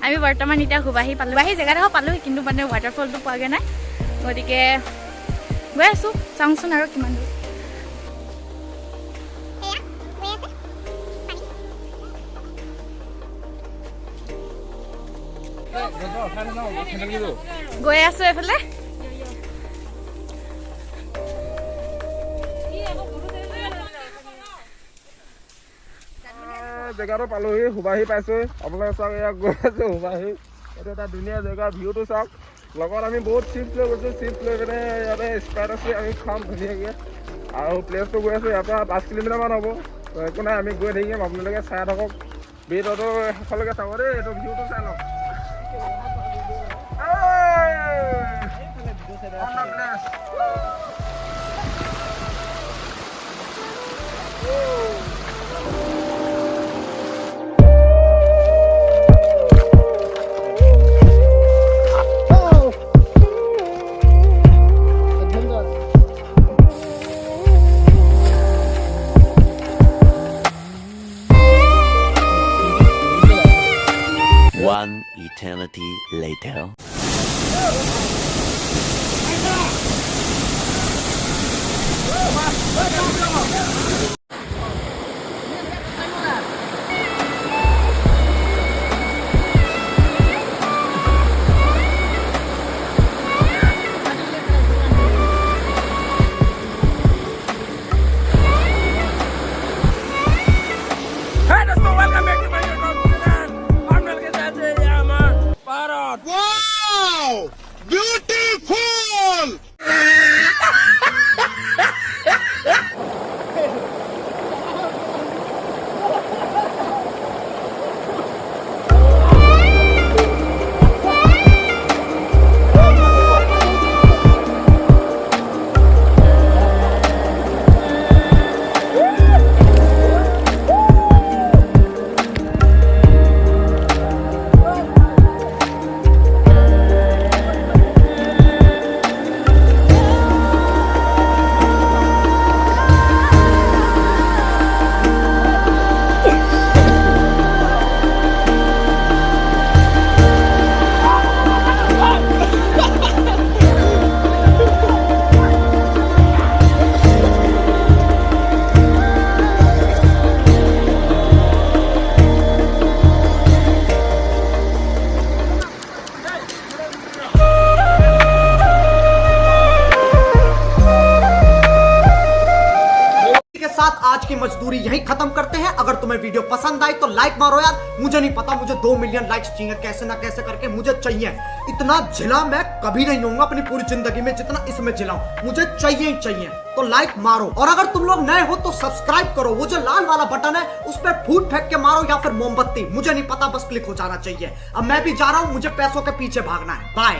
আমি বৰ্তমান এতিয়া হুবাহি পালোঁ। হুবাহি জেগাডোখৰ পালোঁ, কিন্তু মানে ৱাটাৰফলটো পোৱাগৈ নাই। গতিকে গৈ আছোঁ, চাওঁচোন আৰু কিমান দূৰ। গৈ আছোঁ এইফালে। জেগাটো পালোহি, হুবাহি পাইছোঁ। আপোনালোকে চাওক, ইয়াক গৈ আছোঁ হুবাহি। এইটো এটা ধুনীয়া জেগা, ভিউটো চাওক। লগত আমি বহুত চিপছ লৈ গৈছোঁ, চিপছ লৈ পিনে ইয়াতে স্প্ৰাইট আছে, আমি খাম ধুনীয়াকৈ। আৰু প্লেচটো গৈ আছোঁ, ইয়াৰ পৰা 5 কিলোমিটাৰমান হ'ব। তো একো নাই, আমি গৈ থাকিম, আপোনালোকে চাই থাকক। ভিডিঅ'টো শেষলৈকে চাব দেই, এইটো ভিউটো চাই লওক। One eternity later. Wow! Beautiful! साथ आज की मजदूरी यहीं खत्म करते हैं। अगर तुम्हें वीडियो पसंद आई तो लाइक मारो यार। मुझे नहीं पता, मुझे 2 मिलियन लाइक्स चाहिए, कैसे ना कैसे करके मुझे चाहिए। इतना झिला मैं कभी नहीं होऊंगा अपनी पूरी जिंदगी में जितना इसमें झिला हूं। मुझे चाहिए ही चाहिए, तो लाइक मारो। और अगर तुम लोग नए हो तो सब्सक्राइब करो। वो जो लाल वाला बटन है उस पर फूट फेंक के मारो या फिर मोमबत्ती, मुझे नहीं पता, बस क्लिक हो जाना चाहिए। अब मैं भी जा रहा हूं, मुझे पैसों के पीछे भागना है। बाय।